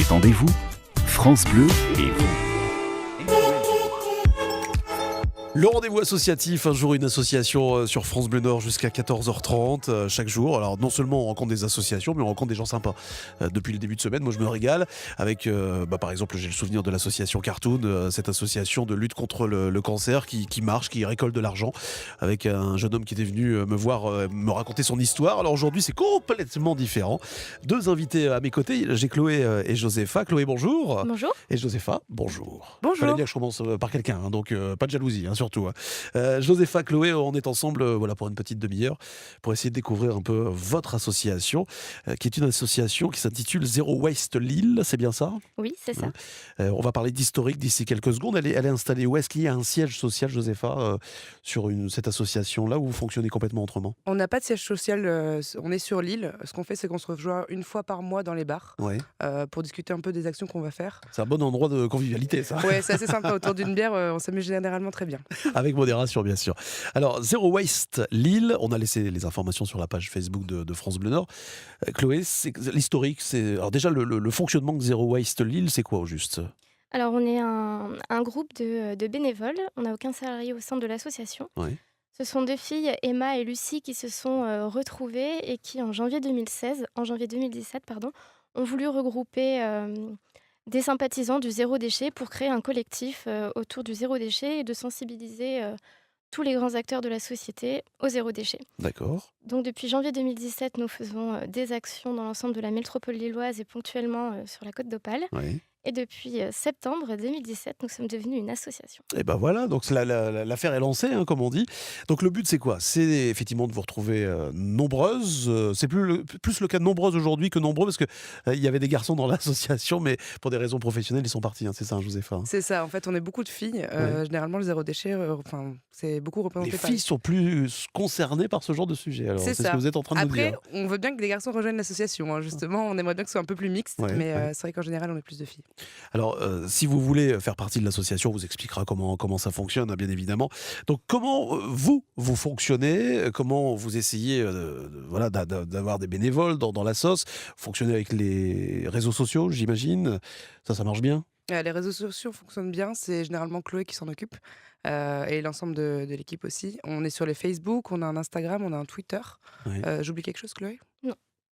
Détendez-vous, France Bleu et vous. Le rendez-vous associatif, un jour une association sur France Bleu Nord jusqu'à 14h30 chaque jour. Alors non seulement on rencontre des associations, mais on rencontre des gens sympas. Depuis le début de semaine, moi je me régale avec, par exemple, j'ai le souvenir de l'association Cartoon, cette association de lutte contre le cancer qui marche, qui récolte de l'argent, avec un jeune homme qui était venu me voir, me raconter son histoire. Alors aujourd'hui c'est complètement différent. Deux invités à mes côtés, j'ai Chloé et Josépha. Chloé, bonjour. Bonjour. Et Josépha, bonjour. Bonjour. Fallait bien que je commence par quelqu'un, hein, donc pas de jalousie, hein, surtout. Josépha, Chloé, on est ensemble pour une petite demi-heure pour essayer de découvrir un peu votre association, qui est une association qui s'intitule Zero Waste Lille, c'est bien ça? Oui, c'est ça. On va parler d'historique d'ici quelques secondes. Elle est installée où? Est-ce qu'il y a un siège social, Josépha, sur cette association-là, où vous fonctionnez complètement autrement? On n'a pas de siège social, on est sur l'île. Ce qu'on fait, c'est qu'on se rejoint une fois par mois dans les bars Ouais. pour discuter un peu des actions qu'on va faire. C'est un bon endroit de convivialité, ça. Ouais, c'est assez sympa. Autour d'une bière, on s'amuse généralement très bien. Avec modération, bien sûr. Alors, Zero Waste Lille, on a laissé les informations sur la page Facebook de France Bleu Nord. Chloé, l'historique, c'est... Alors déjà, le fonctionnement de Zero Waste Lille, c'est quoi au juste? Alors, on est un groupe de bénévoles. On n'a aucun salarié au sein de l'association. Ouais. Ce sont deux filles, Emma et Lucie, qui se sont retrouvées et qui, en janvier 2017, ont voulu regrouper des sympathisants du zéro déchet pour créer un collectif autour du zéro déchet et de sensibiliser tous les grands acteurs de la société au zéro déchet. D'accord. Donc depuis janvier 2017, nous faisons des actions dans l'ensemble de la métropole lilloise et ponctuellement sur la Côte d'Opale. Oui. Et depuis septembre 2017, nous sommes devenus une association. Et ben voilà, donc l'affaire est lancée, hein, comme on dit. Donc le but, c'est quoi? C'est effectivement de vous retrouver nombreuses. C'est plus le cas de nombreuses aujourd'hui que nombreux, parce que il y avait des garçons dans l'association, mais pour des raisons professionnelles, ils sont partis. Hein, c'est ça, hein, Josépha, hein. C'est ça, en fait, on est beaucoup de filles. Ouais. Généralement, le zéro déchet, c'est beaucoup Les représenté par... filles sont plus concernées par ce genre de sujet. Alors, C'est c'est ce ça. que vous êtes en train de nous Après, dire. on veut bien que des garçons rejoignent l'association, hein, justement. On aimerait bien que ce soit un peu plus mixte, Ouais, mais ouais. c'est vrai qu'en général, on est plus de filles. Alors, si vous voulez faire partie de l'association, on vous expliquera comment ça fonctionne, hein, bien évidemment. Donc, comment vous fonctionnez? Comment vous essayez voilà, d'avoir des bénévoles dans la sauce? Fonctionnez avec les réseaux sociaux, j'imagine. Ça marche bien? Les réseaux sociaux fonctionnent bien, c'est généralement Chloé qui s'en occupe et l'ensemble de l'équipe aussi. On est sur les Facebook, on a un Instagram, on a un Twitter. Oui. J'oublie quelque chose, Chloé?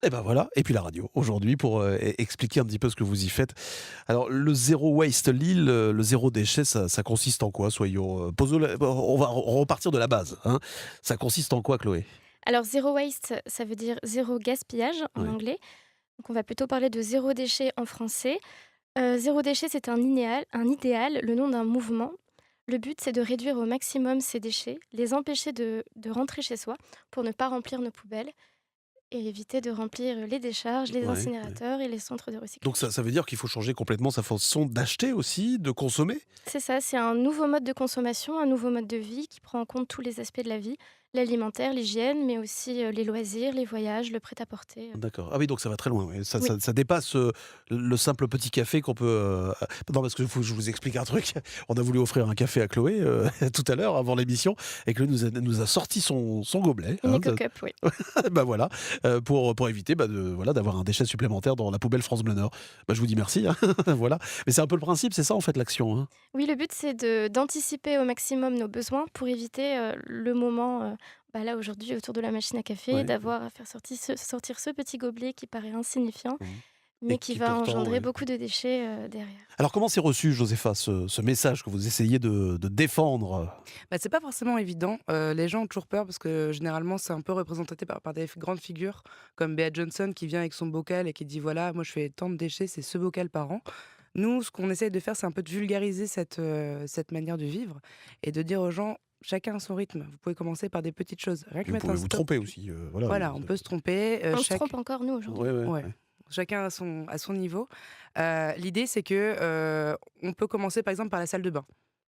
Et ben voilà, et puis la radio, aujourd'hui, pour expliquer un petit peu ce que vous y faites. Alors, le Zero Waste Lille, le zéro déchet, ça consiste en quoi? Soyons, on va repartir de la base, hein. Ça consiste en quoi, Chloé? Alors zéro waste, ça veut dire zéro gaspillage en Ouais. anglais. Donc on va plutôt parler de zéro déchet en français. Zéro déchet, c'est un idéal, le nom d'un mouvement. Le but, c'est de réduire au maximum ces déchets, les empêcher de rentrer chez soi pour ne pas remplir nos poubelles et éviter de remplir les décharges, les Ouais, ouais. incinérateurs et les centres de recyclage. Donc ça veut dire qu'il faut changer complètement sa façon d'acheter aussi, de consommer? C'est ça, c'est un nouveau mode de consommation, un nouveau mode de vie qui prend en compte tous les aspects de la vie, l'alimentaire, l'hygiène, mais aussi les loisirs, les voyages, le prêt-à-porter. D'accord. Ah oui, donc ça va très loin. Oui. Oui. Ça dépasse le simple petit café qu'on peut... Non, parce que faut que je vous explique un truc. On a voulu offrir un café à Chloé tout à l'heure, avant l'émission, et Chloé nous a sorti son gobelet. Une Hein, éco-cup, oui. bah voilà, pour éviter d'avoir un déchet supplémentaire dans la poubelle France Bleu Nord. Bah, je vous dis merci. Hein. Voilà. Mais c'est un peu le principe, c'est ça en fait l'action. Hein. Oui, le but, c'est d'anticiper au maximum nos besoins pour éviter le moment, là aujourd'hui, autour de la machine à café, Ouais. d'avoir à faire sortir ce petit gobelet qui paraît insignifiant, Mhm. mais Et qui qui va pourtant, engendrer ouais. beaucoup de déchets derrière. Alors comment c'est reçu, Josépha, ce message que vous essayez de défendre? Bah, c'est pas forcément évident. Les gens ont toujours peur parce que généralement, c'est un peu représenté par des grandes figures comme Bea Johnson qui vient avec son bocal et qui dit voilà, moi je fais tant de déchets, c'est ce bocal par an. Nous, ce qu'on essaye de faire, c'est un peu de vulgariser cette manière de vivre et de dire aux gens chacun à son rythme. Vous pouvez commencer par des petites choses. Rien que Vous mettre pouvez un vous stop. tromper aussi. Voilà. Voilà, on peut se tromper. On se trompe encore, nous, aujourd'hui. Ouais, ouais, Ouais. ouais. Chacun à son niveau. L'idée, c'est que on peut commencer par exemple par la salle de bain.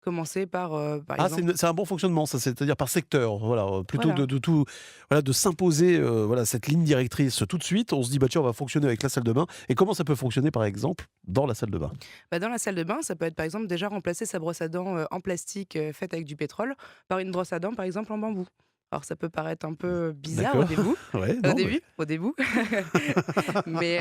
Commencer par Ah, exemple. c'est un bon fonctionnement, ça, c'est-à-dire par secteur, voilà, plutôt Voilà. de tout, voilà, de s'imposer, voilà, cette ligne directrice tout de suite. On se dit, bah tiens, on va fonctionner avec la salle de bain. Et comment ça peut fonctionner, par exemple, dans la salle de bain? Dans la salle de bain, ça peut être par exemple déjà remplacer sa brosse à dents en plastique faite avec du pétrole par une brosse à dents par exemple en bambou. Alors ça peut paraître un peu bizarre au D'accord. début, Ouais, au non, mais début, au début. Mais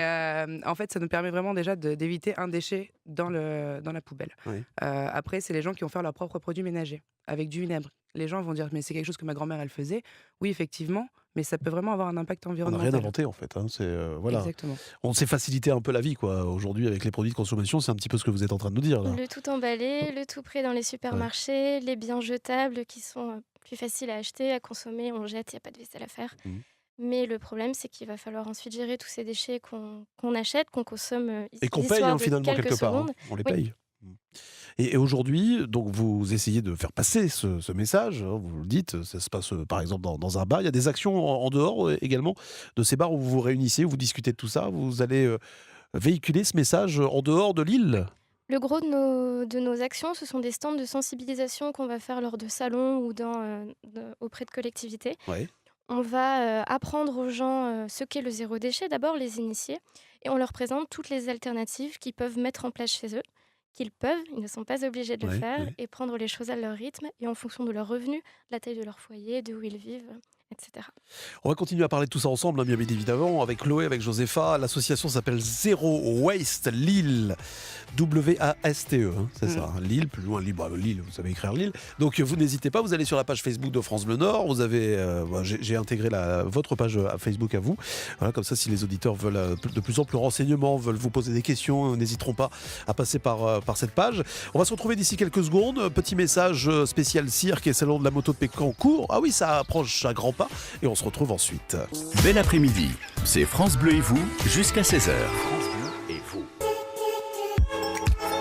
en fait, ça nous permet vraiment déjà d'éviter un déchet dans la poubelle. ouais. Après, c'est les gens qui vont faire leurs propres produits ménagers avec du vinaigre. Les gens vont dire: «Mais c'est quelque chose que ma grand-mère, elle faisait». Oui, effectivement, mais ça peut vraiment avoir un impact On n'a rien environnemental. inventé en fait, hein, c'est, voilà. Exactement. On s'est facilité un peu la vie, quoi. Aujourd'hui, avec les produits de consommation, c'est un petit peu ce que vous êtes en train de nous dire, là. Le tout emballé, le tout prêt dans les Ouais. supermarchés, les biens jetables qui sont plus faciles à acheter, à consommer, on jette, il n'y a pas de vaisselle à faire. Mmh. Mais le problème, c'est qu'il va falloir ensuite gérer tous ces déchets qu'on achète, qu'on consomme Et qu'on paye, l'histoire hein, de finalement, quelques quelque part, hein. secondes. On les Oui, paye. Mmh. Et aujourd'hui, donc vous essayez de faire passer ce message, hein, vous le dites, ça se passe, par exemple dans un bar. Il y a des actions en dehors, également de ces bars où vous vous réunissez, où vous discutez de tout ça? Vous allez, véhiculer ce message, en dehors de l'île? le gros de nos actions, ce sont des stands de sensibilisation qu'on va faire lors de salons ou auprès de collectivités. Ouais. On va apprendre aux gens ce qu'est le zéro déchet, d'abord les initier, et on leur présente toutes les alternatives qu'ils peuvent mettre en place chez eux, qu'ils peuvent, ils ne sont pas obligés de le Ouais, faire, ouais. et prendre les choses à leur rythme et en fonction de leurs revenus, la taille de leur foyer, de où ils vivent, etc. On va continuer à parler de tout ça ensemble, hein, bien évidemment, avec Chloé, avec Josépha. L'association s'appelle Zero Waste Lille. W-A-S-T-E, hein, c'est Mmh. ça. Hein, Lille, plus loin, Lille, bah, Lille, vous savez écrire Lille. Donc vous n'hésitez pas, vous allez sur la page Facebook de France Bleu Nord. Vous avez, j'ai intégré votre page Facebook à vous. Voilà, comme ça, si les auditeurs veulent de plus en plus renseignements, veulent vous poser des questions, n'hésiteront pas à passer par cette page. On va se retrouver d'ici quelques secondes. Petit message spécial cirque et salon de la moto de Pécancourt. Ah oui, ça approche à grands pas. Et on se retrouve ensuite. Bel après-midi, c'est France Bleu et vous jusqu'à 16h. France Bleu et vous.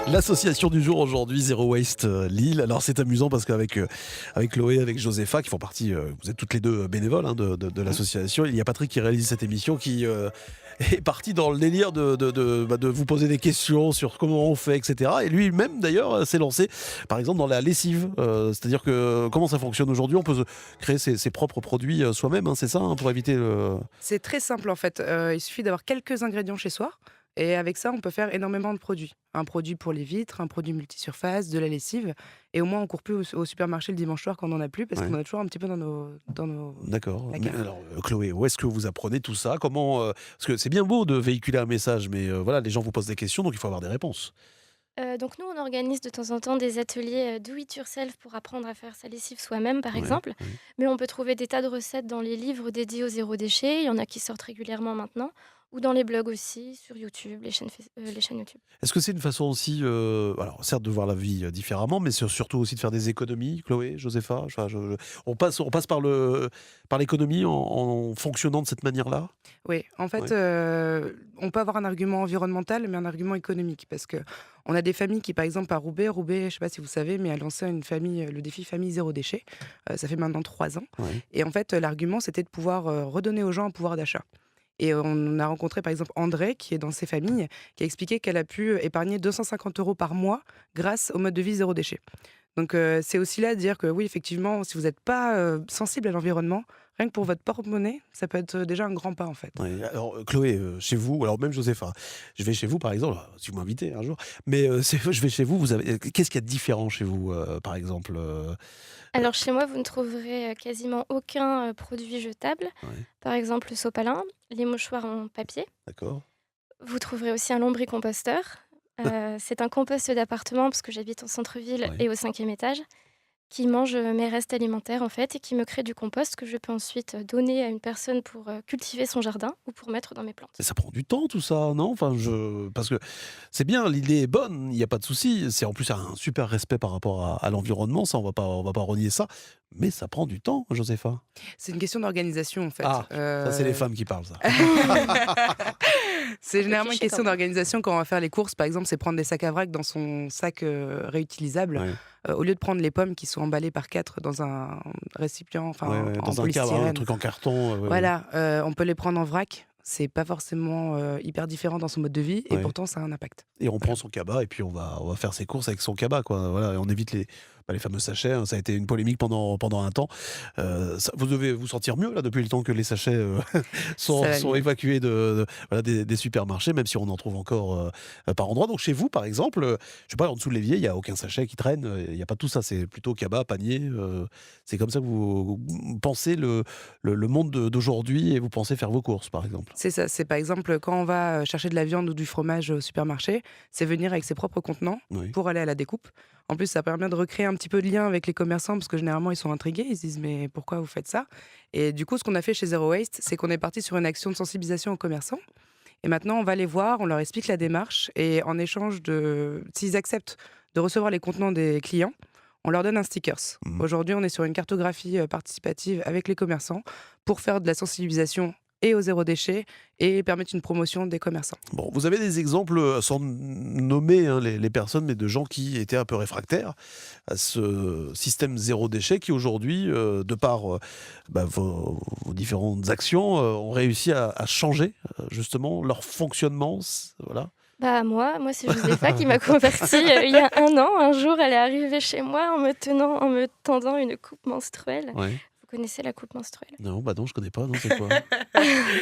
L'association du jour aujourd'hui, Zero Waste Lille. Alors c'est amusant parce qu'avec avec Chloé, avec Josépha, qui font partie, vous êtes toutes les deux bénévoles, hein, de l'association. Il y a Patrick qui réalise cette émission qui est parti dans le délire de vous poser des questions sur comment on fait, etc. Et lui-même d'ailleurs s'est lancé par exemple dans la lessive. C'est-à-dire que comment ça fonctionne aujourd'hui? On peut créer ses propres produits soi-même, hein, c'est ça, hein, pour éviter le... C'est très simple en fait, il suffit d'avoir quelques ingrédients chez soi et avec ça, on peut faire énormément de produits. Un produit pour les vitres, un produit multisurface, de la lessive et au moins on court plus au supermarché le dimanche soir quand on en a plus parce Ouais. qu'on en a toujours un petit peu dans nos D'accord. Mais placards. alors, Chloé, où est-ce que vous apprenez tout ça? Comment, parce que c'est bien beau de véhiculer un message, mais voilà, les gens vous posent des questions, donc il faut avoir des réponses. Donc nous, on organise de temps en temps des ateliers do it yourself pour apprendre à faire sa lessive soi-même, par Ouais, exemple. ouais. Mais on peut trouver des tas de recettes dans les livres dédiés au zéro déchet. Il y en a qui sortent régulièrement maintenant, ou dans les blogs aussi, sur YouTube, les chaînes YouTube. Est-ce que c'est une façon aussi, alors certes de voir la vie différemment, mais surtout aussi de faire des économies, Chloé, Josépha? Enfin, on passe par l'économie en fonctionnant de cette manière-là? Oui, en fait, Ouais. on peut avoir un argument environnemental, mais un argument économique parce que on a des familles qui, par exemple, à Roubaix, je ne sais pas si vous savez, mais a lancé une famille, le défi famille zéro déchet. Ça fait maintenant 3 ans Ouais. et en fait, l'argument, c'était de pouvoir, redonner aux gens un pouvoir d'achat et on a rencontré, par exemple, André qui est dans ces familles, qui a expliqué qu'elle a pu épargner 250 € par mois grâce au mode de vie zéro déchet. Donc c'est aussi là de dire que oui, effectivement, si vous n'êtes pas, sensible à l'environnement, rien que pour votre porte-monnaie, ça peut être, déjà un grand pas, en fait. Ouais, alors, Chloé, chez vous, alors même Josépha, je vais chez vous par exemple, si vous m'invitez un jour, mais je vais chez vous, vous avez, qu'est-ce qu'il y a de différent chez vous, par exemple? Alors chez moi, vous ne trouverez quasiment aucun produit jetable. Ouais, Par exemple, le sopalin, les mouchoirs en papier. d'accord. Vous trouverez aussi un lombricomposteur. C'est un compost d'appartement parce que j'habite en centre-ville Ouais. et au 5e étage, qui mange mes restes alimentaires en fait et qui me crée du compost que je peux ensuite donner à une personne pour cultiver son jardin ou pour mettre dans mes plantes. Mais ça prend du temps tout ça, non? Enfin, parce que c'est bien, l'idée est bonne, il y a pas de souci. C'est en plus un super respect par rapport à l'environnement, ça on va pas renier ça, mais ça prend du temps, Josépha. C'est une question d'organisation, en fait. Ah, ça c'est les femmes qui parlent ça. C'est généralement une cliché question quand même. d'organisation quand on va faire les courses. Par exemple, c'est prendre des sacs à vrac dans son sac réutilisable, Ouais, au lieu de prendre les pommes qui sont emballées par 4 dans un récipient, enfin ouais, ouais, en dans un cadre, un polystyrène. truc en carton, ouais, ouais. Voilà, on peut les prendre en vrac. C'est pas forcément hyper différent dans son mode de vie et Ouais. pourtant ça a un impact. et on prend son cabas et puis on va faire ses courses avec son cabas, quoi. Voilà, et on évite les fameux sachets, hein. Ça a été une polémique pendant un temps. Vous devez vous sentir mieux là depuis le temps que les sachets Ça va sont mieux. évacués voilà, des supermarchés, même si on en trouve encore par endroits. Donc chez vous, par exemple, je sais pas, en dessous de l'évier, il n'y a aucun sachet qui traîne, il n'y a pas tout ça, c'est plutôt cabas, panier. C'est comme ça que vous pensez le monde d'aujourd'hui et vous pensez faire vos courses, par exemple. C'est ça, c'est par exemple quand on va chercher de la viande ou du fromage au supermarché, c'est venir avec ses propres contenants Oui. pour aller à la découpe. En plus, ça permet de recréer un petit peu de lien avec les commerçants parce que généralement ils sont intrigués, ils se disent mais pourquoi vous faites ça? Et du coup, ce qu'on a fait chez Zero Waste, c'est qu'on est parti sur une action de sensibilisation aux commerçants. Et maintenant, on va les voir, on leur explique la démarche et en échange s'ils acceptent de recevoir les contenants des clients, on leur donne un stickers. Mhm. Aujourd'hui, on est sur une cartographie participative avec les commerçants pour faire de la sensibilisation et au zéro déchet et permettre une promotion des commerçants. Bon, vous avez des exemples, sans nommer hein, les personnes, mais de gens qui étaient un peu réfractaires à ce système zéro déchet qui aujourd'hui, de par vos différentes actions, ont réussi à changer justement leur fonctionnement. Voilà. Bah moi c'est Josépha qui m'a convertie il y a un an. Un jour, elle est arrivée chez moi en me tendant une coupe menstruelle. Ouais. Vous connaissez la coupe menstruelle? Non, bah non, je connais pas. Non, c'est quoi?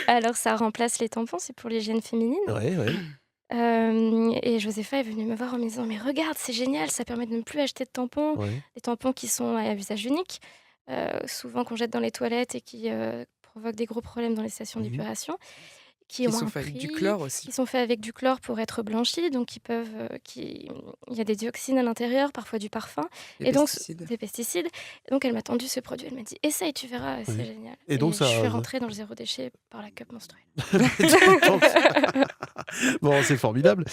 Alors ça remplace les tampons, c'est pour l'hygiène féminine. Ouais, ouais. Et Josépha est venue me voir en me disant: «Mais regarde, c'est génial, ça permet de ne plus acheter de tampons». Ouais. Des tampons qui sont à usage unique, souvent qu'on jette dans les toilettes et qui, provoquent des gros problèmes dans les stations Mhm. d'épuration, qui Qui ont sont un faits avec du prix, chlore aussi. qui sont faits avec du chlore pour être blanchis, donc il y a des dioxines à l'intérieur, parfois du parfum Les et donc pesticides. des pesticides. Donc elle m'a tendu ce produit, elle m'a dit: «Essaye, tu verras, c'est Ouais. génial» Et et donc je ça. suis rentrée dans le zéro déchet par la cup menstruelle. Donc, bon, c'est formidable.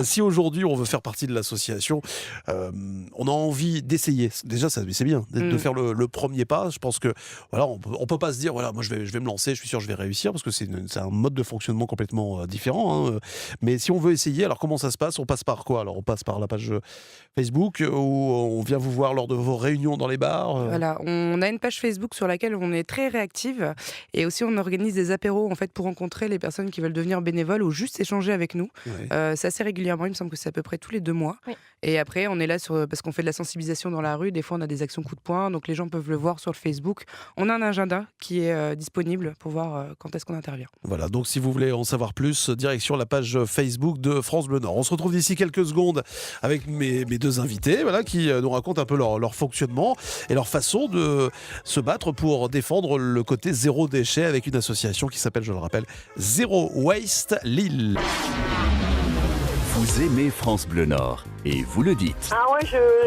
Si aujourd'hui on veut faire partie de l'association, on a envie d'essayer. Déjà, c'est bien de Mm. faire le premier pas. Je pense que voilà, on peut pas se dire voilà, moi je vais me lancer, je suis sûr que je vais réussir parce que c'est un mode de fonctionnement complètement différent. Hein. Mais si on veut essayer, alors comment ça se passe? On passe par quoi? Alors on passe par la page Facebook où on vient vous voir lors de vos réunions dans les bars. Voilà, on a une page Facebook sur laquelle on est très réactive et aussi on organise des apéros en fait pour rencontrer les personnes qui veulent devenir bénévoles ou juste échanger avec nous. Ouais. C'est assez régulièrement, il me semble que c'est à peu près tous les 2 mois. Oui. Et après, on est là parce qu'on fait de la sensibilisation dans la rue. Des fois, on a des actions coup de poing, donc les gens peuvent le voir sur le Facebook. On a un agenda qui est disponible pour voir quand est-ce qu'on intervient. Voilà, donc si vous voulez en savoir plus, direction la page Facebook de France Bleu Nord. On se retrouve d'ici quelques secondes avec mes deux invités voilà, qui nous racontent un peu leur fonctionnement et leur façon de se battre pour défendre le côté zéro déchet avec une association qui s'appelle, je le rappelle, Zero Waste Lille. Vous aimez France Bleu Nord et vous le dites. Ah ouais,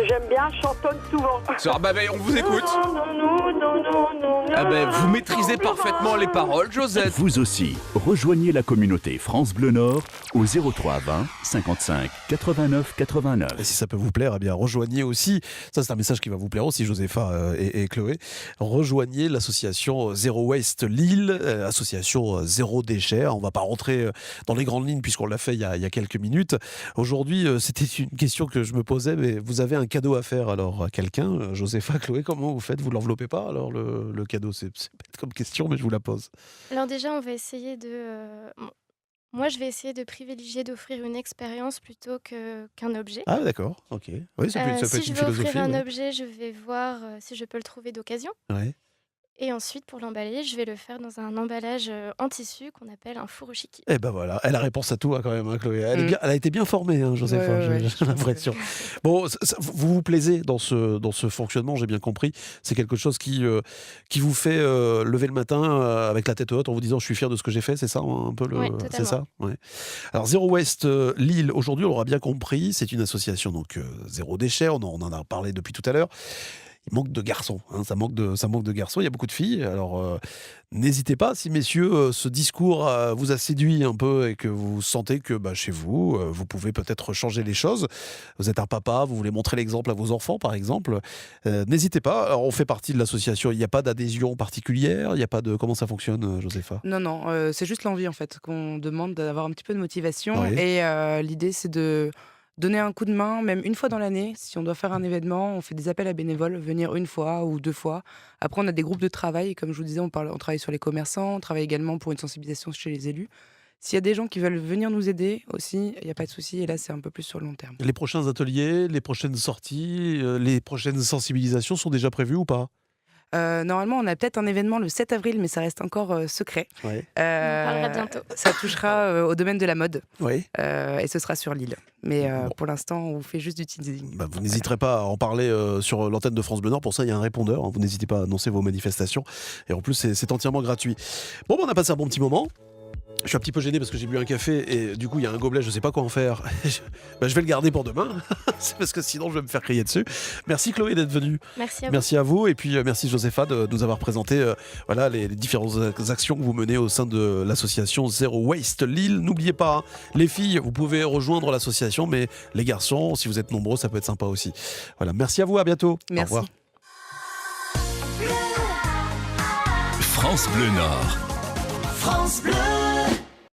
j'aime bien, je chantonne souvent. Ah bah, on vous écoute. Non, non, non, non, non, non, Ah bah, non, vous non, maîtrisez non, parfaitement les paroles, Josette. Vous aussi, rejoignez la communauté France Bleu Nord au 03 20 55 89 Et 89. si ça peut vous plaire, eh bien rejoignez aussi, ça c'est un message qui va vous plaire aussi, Josépha et Chloé, rejoignez l'association Zero Waste Lille, association zéro déchet. On ne va pas rentrer dans les grandes lignes puisqu'on l'a fait il y a quelques minutes. Aujourd'hui, c'était une question que je me posais, mais vous avez un cadeau à faire alors à quelqu'un, Josépha, Chloé, comment vous faites? Vous l'enveloppez pas alors le cadeau? C'est bête comme question, mais je vous la pose. Alors déjà, on va essayer moi, je vais essayer de privilégier d'offrir une expérience plutôt qu'un objet. Ah d'accord, ok. Oui, ça peut être Si je une veux offrir philosophie. un Ouais. objet, je vais voir si je peux le trouver d'occasion. Ouais. Et ensuite, pour l'emballer, je vais le faire dans un emballage en tissu qu'on appelle un furoshiki. Eh ben voilà, elle a réponse à tout hein, quand même, hein, Chloé. Mm. Elle a été bien formée, hein, Josépha, Ouais, ouais, j'ai je pense l'impression. Bon, vous vous plaisez dans ce fonctionnement, j'ai bien compris. C'est quelque chose qui vous fait lever le matin avec la tête haute en vous disant je suis fier de ce que j'ai fait, c'est ça un peu Ouais, c'est ça totalement. ouais. Alors Zero Waste Lille, aujourd'hui on l'aura bien compris, c'est une association donc zéro déchet, on en a parlé depuis tout à l'heure. Il manque de garçons, hein, ça manque de garçons, il y a beaucoup de filles. Alors n'hésitez pas, si messieurs, ce discours vous a séduit un peu et que vous sentez que chez vous, vous pouvez peut-être changer les choses. Vous êtes un papa, vous voulez montrer l'exemple à vos enfants, par exemple. N'hésitez pas, alors, on fait partie de l'association, il n'y a pas d'adhésion particulière, il n'y a pas de... Comment ça fonctionne, Josépha? Non, non, c'est juste l'envie en fait qu'on demande d'avoir un petit peu de motivation. Oui. Et l'idée, c'est de donner un coup de main, même une fois dans l'année. Si on doit faire un événement, on fait des appels à bénévoles, venir une fois ou 2 fois. Après, on a des groupes de travail. Comme je vous disais, on travaille sur les commerçants, on travaille également pour une sensibilisation chez les élus. S'il y a des gens qui veulent venir nous aider aussi, il n'y a pas de souci. Et là, c'est un peu plus sur le long terme. Les prochains ateliers, les prochaines sorties, les prochaines sensibilisations sont déjà prévues ou pas? Normalement, on a peut-être un événement le 7 avril, mais ça reste encore secret. Ouais. On en parlera bientôt. Ça touchera au domaine de la mode Oui. et ce sera sur l'île. Mais Bon. pour l'instant, on vous fait juste du teasing. Vous n'hésiterez pas à en parler sur l'antenne de France Bleu Nord. Pour ça, il y a un répondeur. Vous n'hésitez pas à annoncer vos manifestations. Et en plus, c'est entièrement gratuit. Bon, on a passé un bon petit moment. Je suis un petit peu gêné parce que j'ai bu un café et du coup il y a un gobelet, je sais pas quoi en faire. Je vais le garder pour demain. C'est parce que sinon je vais me faire crier dessus. Merci Chloé d'être venue. Merci à vous. Merci à vous et puis merci Josépha de nous avoir présenté voilà, les différentes actions que vous menez au sein de l'association Zero Waste Lille. N'oubliez pas, hein, les filles, vous pouvez rejoindre l'association, mais les garçons, si vous êtes nombreux, ça peut être sympa aussi. Voilà, merci à vous, à bientôt. Merci. Au revoir. France Bleu Nord. France Bleu.